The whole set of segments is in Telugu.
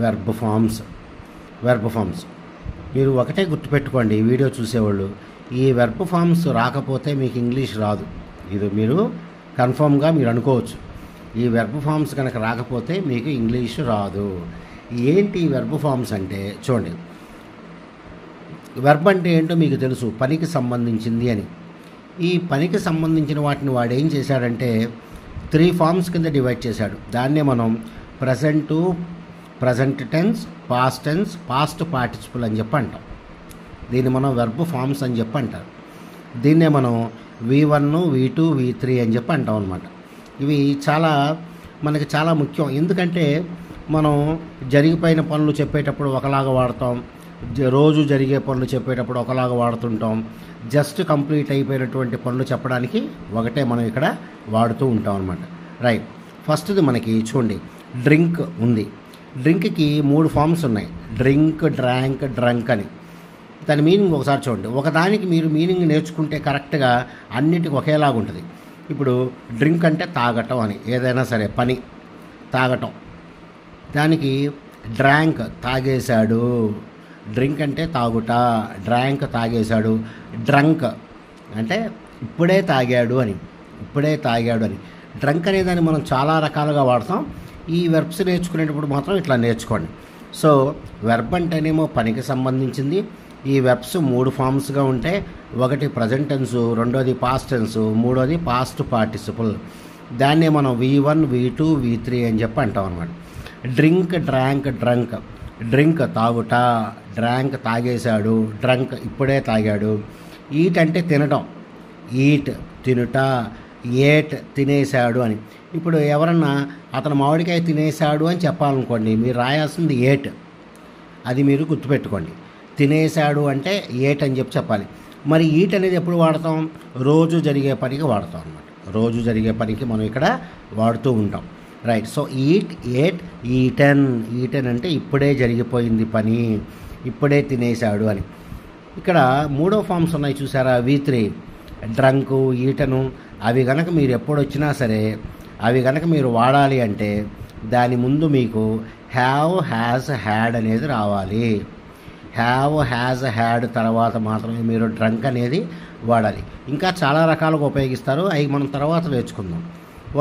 Verb forms. మీరు ఒకటే గుర్తుపెట్టుకోండి ఈ వీడియో చూసేవాళ్ళు, ఈ వెర్బ్ ఫామ్స్ రాకపోతే మీకు ఇంగ్లీష్ రాదు. ఇది మీరు కన్ఫర్మ్గా మీరు అనుకోవచ్చు. ఈ వెర్బ్ ఫామ్స్ కనుక రాకపోతే మీకు ఇంగ్లీష్ రాదు. ఏంటి ఈ వెర్బ్ ఫామ్స్ అంటే చూడండి, వెర్బ్ అంటే ఏంటో మీకు తెలుసు, పనికి సంబంధించింది అని. ఈ పనికి సంబంధించిన వాటిని వాడు ఏం చేశాడంటే 3 ఫామ్స్ కింద డివైడ్ చేశాడు. దాన్నే మనం present tense, past tense, past participle అని చెప్పి అంటాం. దీన్ని మనం వెర్బ్ ఫామ్స్ అని చెప్పి అంటారు. దీన్నే మనం V1, V2, V3 అని చెప్పి అంటాం అనమాట. ఇవి మనకి చాలా ముఖ్యం. ఎందుకంటే మనం జరిగిపోయిన పనులు చెప్పేటప్పుడు ఒకలాగా వాడతాం, రోజు జరిగే పనులు చెప్పేటప్పుడు ఒకలాగా వాడుతుంటాం, జస్ట్ కంప్లీట్ అయిపోయినటువంటి పనులు చెప్పడానికి ఒకటే మనం ఇక్కడ వాడుతూ ఉంటాం అనమాట. రైట్, ఫస్ట్ది మనకి చూడండి డ్రింక్ ఉంది. డ్రింక్కి 3 ఫామ్స్ ఉన్నాయి, డ్రింక్, డ్రాంక్, డ్రంక్ అని. దాని మీనింగ్ ఒకసారి చూడండి. ఒకదానికి మీరు మీనింగ్ నేర్చుకుంటే కరెక్ట్గా అన్నిటికీ ఒకేలాగా ఉంటుంది. ఇప్పుడు డ్రింక్ అంటే తాగటం అని, ఏదైనా సరే పని తాగటం. దానికి డ్రాంక్ తాగేశాడు, డ్రింక్ అంటే తాగుట, డ్రాంక్ తాగేశాడు. డ్రంక్ అంటే ఇప్పుడే తాగాడు అని. డ్రంక్ అనే దాన్ని మనం చాలా రకాలుగా వాడతాం. ఈ వెర్బ్స్ నేర్చుకునేటప్పుడు మాత్రం ఇట్లా నేర్చుకోండి. సో వెర్బ్ అంటేనేమో పనికి సంబంధించింది. ఈ వెర్బ్స్ 3 ఫామ్స్గా ఉంటాయి. ఒకటి ప్రజెంట్ టెన్స్, రెండోది పాస్ట్ టెన్స్, మూడోది పాస్ట్ పార్టిసిపుల్. దాన్నే మనం V1, V2, V3 అని చెప్పి అంటాం అనమాట. Drink, drank, drunk. డ్రింక్ తాగుట, డ్రాంక్ తాగేశాడు, డ్రంక్ ఇప్పుడే తాగాడు. ఈట్ అంటే తినటం, ఈట్ తినుట, ఏట్ తినేశాడు అని. ఇప్పుడు ఎవరన్నా అతను మామిడికాయ తినేశాడు అని చెప్పాలనుకోండి, మీరు రాయాల్సింది ఏట్, అది మీరు గుర్తుపెట్టుకోండి. తినేశాడు అంటే ఏట్ అని చెప్పాలి. మరి ఈట్ అనేది ఎప్పుడు వాడతాం? రోజు జరిగే పనికి వాడతాం అనమాట. రోజు జరిగే పనికి మనం ఇక్కడ వాడుతూ ఉంటాం. Right, so eat, ate, eaten అంటే ఇప్పుడే జరిగిపోయింది పని, ఇప్పుడే తినేశాడు అని. ఇక్కడ 3 ఫామ్స్ ఉన్నాయి చూసారా, V3, డ్రంకు, ఈటను. అవి కనుక మీరు ఎప్పుడు వచ్చినా సరే అవి కనుక మీరు వాడాలి అంటే దాని ముందు మీకు హ్యావ్, హ్యాజ్, హ్యాడ్ అనేది రావాలి. హ్యావ్, హ్యాజ్, హ్యాడ్ తర్వాత మాత్రమే మీరు డ్రంక్ అనేది వాడాలి. ఇంకా చాలా రకాలుగా ఉపయోగిస్తారు, అవి మనం తర్వాత నేర్చుకుందాం.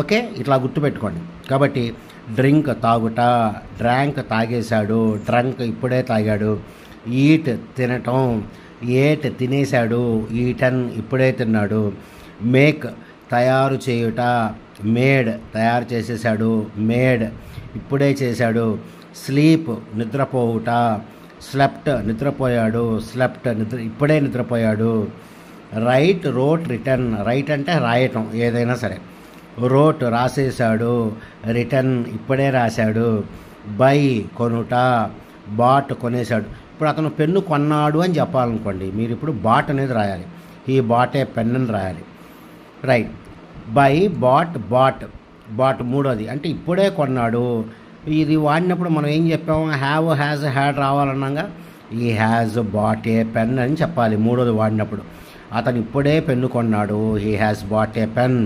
ఓకే, ఇట్లా గుర్తుపెట్టుకోండి. కాబట్టి డ్రింక్ తాగుట, డ్రాంక్ తాగేశాడు, డ్రంక్ ఇప్పుడే తాగాడు. ఈట్ తినటం, ఏట్ తినేశాడు, ఈటన్ ఇప్పుడే తిన్నాడు. మేక్ తయారు చేయుట, మేడ్ తయారు చేసేసాడు, మేడ్ ఇప్పుడే చేశాడు. స్లీప్ నిద్రపోవుట, స్లెప్ట్ నిద్రపోయాడు, స్లెప్ట్ ఇప్పుడే నిద్రపోయాడు. Right, wrote, return. రైట్ అంటే రాయటం ఏదైనా సరే. రోట్ రాసేశాడు, రిటర్న్ ఇప్పుడే రాశాడు. బై కొనుట, బాట్ కొనేశాడు. ఇప్పుడు అతను పెన్ను కొన్నాడు అని చెప్పాలనుకోండి, మీరు ఇప్పుడు బాట్ అనేది రాయాలి. ఈ బాటే పెన్ అని రాయాలి. రైట్, బై, బాట్, బాట్ మూడోది అంటే ఇప్పుడే కొన్నాడు. ఇది వాడినప్పుడు మనం ఏం చెప్పాము, హ్యావ్, హ్యాజ్, హ్యాడ్ రావాలన్నాగా ఈ హ్యాజ్ బాట్ ఏ పెన్ అని చెప్పాలి. మూడోది వాడినప్పుడు అతను ఇప్పుడే పెన్ను కొన్నాడు, he has bought a pen.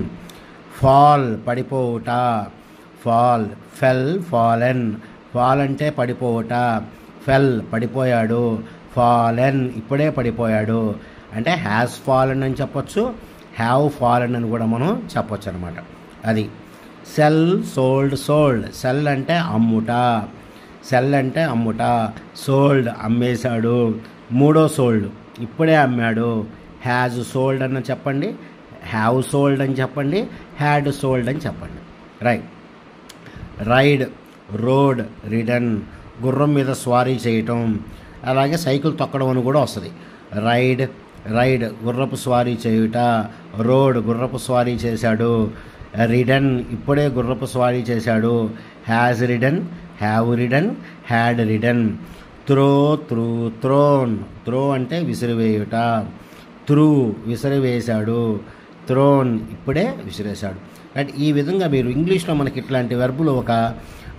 Fall పడిపోవుట, ఫాల్, ఫెల్, ఫాలెన్. ఫాల్ అంటే పడిపోవుట, ఫెల్ పడిపోయాడు, ఫాలెన్ ఇప్పుడే పడిపోయాడు. అంటే హ్యాస్ ఫాలెన్ అని చెప్పొచ్చు, హ్యావ్ ఫాలెన్ అని కూడా మనం చెప్పొచ్చు అనమాట. అది సెల్, సోల్డ్, సెల్ అంటే అమ్ముట, సోల్డ్ అమ్మేశాడు. మూడో సోల్డ్ ఇప్పుడే అమ్మాడు. హ్యాజ్ సోల్డ్ అని చెప్పండి, హ్యావ్ సోల్డ్ అని చెప్పండి, హ్యాడ్ సోల్డ్ అని చెప్పండి. Ride, rode, ridden. గుర్రం మీద స్వారీ చేయటం, అలాగే సైకిల్ తొక్కడం అని కూడా వస్తుంది. రైడ్ గుర్రపు స్వారీ చేయుట, రోడ్ గుర్రపు స్వారీ చేశాడు, రిడన్ ఇప్పుడే గుర్రపు స్వారీ చేశాడు. Has ridden, have ridden, had ridden. Thrown. Throw అంటే విసిరివేయుట, త్రూ విసిరివేశాడు, థ్రోన్ ఇప్పుడే విసిరేశాడు. రైట్, ఈ విధంగా మీరు ఇంగ్లీష్లో మనకి ఇట్లాంటి వెర్బులు ఒక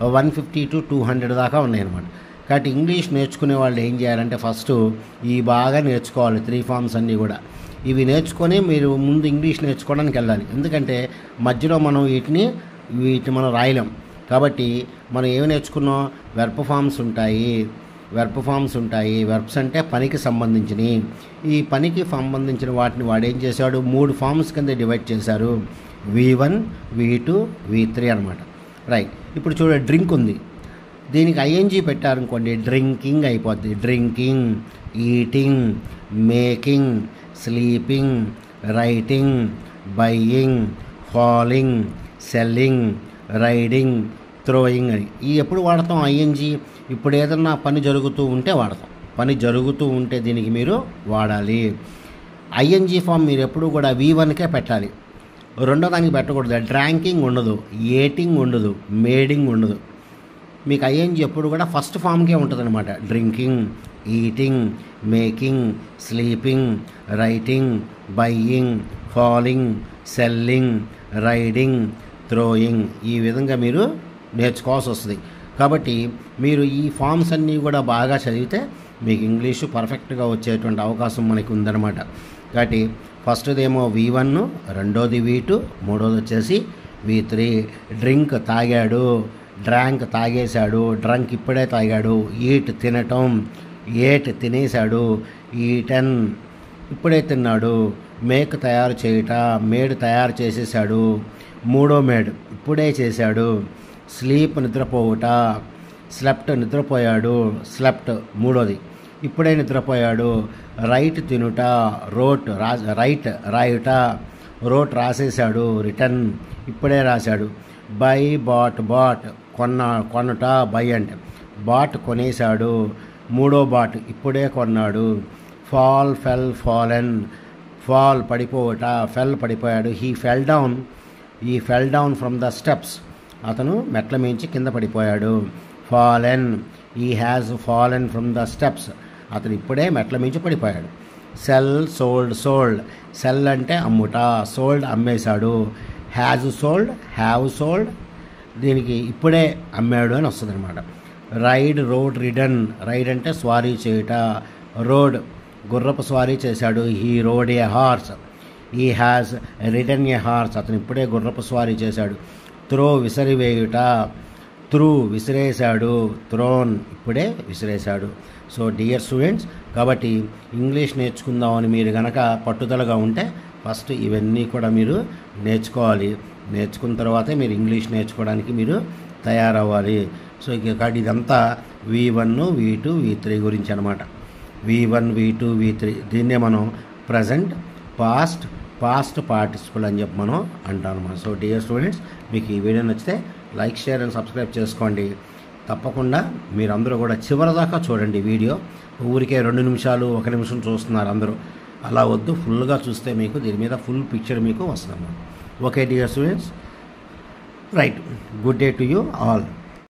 150 to 200 దాకా ఉన్నాయన్నమాట. కాబట్టి ఇంగ్లీష్ నేర్చుకునే వాళ్ళు ఏం చేయాలంటే ఫస్ట్ ఈ బాగా నేర్చుకోవాలి, 3 ఫామ్స్ అన్నీ కూడా. ఇవి నేర్చుకొని మీరు ముందు ఇంగ్లీష్ నేర్చుకోవడానికి వెళ్ళాలి. ఎందుకంటే మధ్యలో మనం వీటిని మనం రాయలేం. కాబట్టి మనం ఏమి నేర్చుకున్నాం, వెర్బ్ ఫామ్స్ ఉంటాయి. వెర్బ్స్ అంటే పనికి సంబంధించినవి. ఈ పనికి సంబంధించిన వాటిని వాడు ఏం చేశాడు, 3 ఫామ్స్ కింద డివైడ్ చేశారు. V1, V2, V3 అనమాట. రైట్. ఇప్పుడు చూడ డ్రింక్ ఉంది, దీనికి ఐఎన్జీ పెట్టారనుకోండి డ్రింకింగ్ అయిపోద్ది. Drinking, eating, making, sleeping, writing, buying, falling, selling, riding, throwing అని. ఈ ఎప్పుడు వాడతాం ఐఎన్జీ, ఇప్పుడు ఏదన్నా పని జరుగుతూ ఉంటే వాడతాం. పని జరుగుతూ ఉంటే దీనికి మీరు వాడాలి. ఐఎన్జీ ఫామ్ మీరు ఎప్పుడు కూడా V1కే పెట్టాలి, రెండో దానికి పెట్టకూడదు. డ్రాంకింగ్ ఉండదు, ఏటింగ్ ఉండదు, మేడింగ్ ఉండదు. మీకు ఐఎన్జీ ఎప్పుడు కూడా ఫస్ట్ ఫామ్కే ఉంటుంది అనమాట. Drinking, eating, making, sleeping, writing, buying, falling, selling, riding, throwing. ఈ విధంగా మీరు నేర్చుకోవాల్సి వస్తుంది. కాబట్టి మీరు ఈ ఫామ్స్ అన్నీ కూడా బాగా చదివితే మీకు ఇంగ్లీషు పర్ఫెక్ట్గా వచ్చేటువంటి అవకాశం మనకి ఉందన్నమాట. కాబట్టి ఫస్ట్దేమో V1, రెండోది V2, మూడోది వచ్చేసి V3. డ్రింక్ తాగాడు, డ్రాంక్ తాగేశాడు, డ్రంక్ ఇప్పుడే తాగాడు. ఈట్ తినటం, ఏట్ తినేశాడు. ఈటన్ ఇప్పుడే తిన్నాడు. మేక్ తయారు చేయుట, మేడ్ తయారు చేసేసాడు. మూడో మేడ్ ఇప్పుడే చేశాడు. స్లీప్ నిద్రపోవుట, స్లెప్ట్ నిద్రపోయాడు. స్లెప్ట్ మూడోది, ఇప్పుడే నిద్రపోయాడు. రైట్ తినుట, రైట్ రాయుట, రోట్ రాసేశాడు. రిటర్న్ ఇప్పుడే రాశాడు. బై, బాట్ కొనుట. బై అంటే బాట్ కొనేశాడు. మూడో బాట్ ఇప్పుడే కొన్నాడు. ఫాల్, ఫాలెన్, ఫాల్ పడిపోవుట, పడిపోయాడు. He fell down from the steps, అతను మెట్ల మించి కింద పడిపోయాడు. Fallen, he has fallen from the steps, అతను ఇప్పుడే మెట్ల మించి పడిపోయాడు. Sell, sold. సెల్ అంటే అమ్ముట, సోల్డ్ అమ్మేశాడు. హ్యావ్ సోల్డ్, దీనికి ఇప్పుడే అమ్మాడు అని వస్తుంది అనమాట. రోడ్, రైడ్ అంటే స్వారీ చేయుట. రోడ్ గుర్రపు స్వారీ చేశాడు. He wrote A horse, he has ridden A horse, అతను ఇప్పుడే గుర్రపు స్వారీ చేశాడు. త్రో విసిరివేయుట, విసిరేశాడు. థ్రోన్ ఇప్పుడే విసిరేశాడు. సో డియర్ స్టూడెంట్స్, కాబట్టి ఇంగ్లీష్ నేర్చుకుందామని మీరు కనుక పట్టుదలగా ఉంటే ఫస్ట్ ఇవన్నీ కూడా మీరు నేర్చుకోవాలి. నేర్చుకున్న తర్వాతే మీరు ఇంగ్లీష్ నేర్చుకోవడానికి మీరు తయారవ్వాలి. సో ఇదంతా V1, V2, V3 గురించి అనమాట. V1, V2, V3 దీన్నే మనం ప్రజెంట్, పాస్ట్ పార్టిసిపల్ అని చెప్పి మనం అంటాం అన్నమాట. సో డియర్ స్టూడెంట్స్, మీకు ఈ వీడియో నచ్చితే లైక్, షేర్ అండ్ సబ్స్క్రైబ్ చేసుకోండి. తప్పకుండా మీరందరూ కూడా చివరిదాకా చూడండి వీడియో. ఊరికే 2 నిమిషాలు 1 నిమిషం చూస్తున్నారు అందరూ, అలా వద్దు. ఫుల్గా చూస్తే మీకు దీని మీద ఫుల్ పిక్చర్ మీకు వస్తుంది. Okay dear students, right. Good day to you all.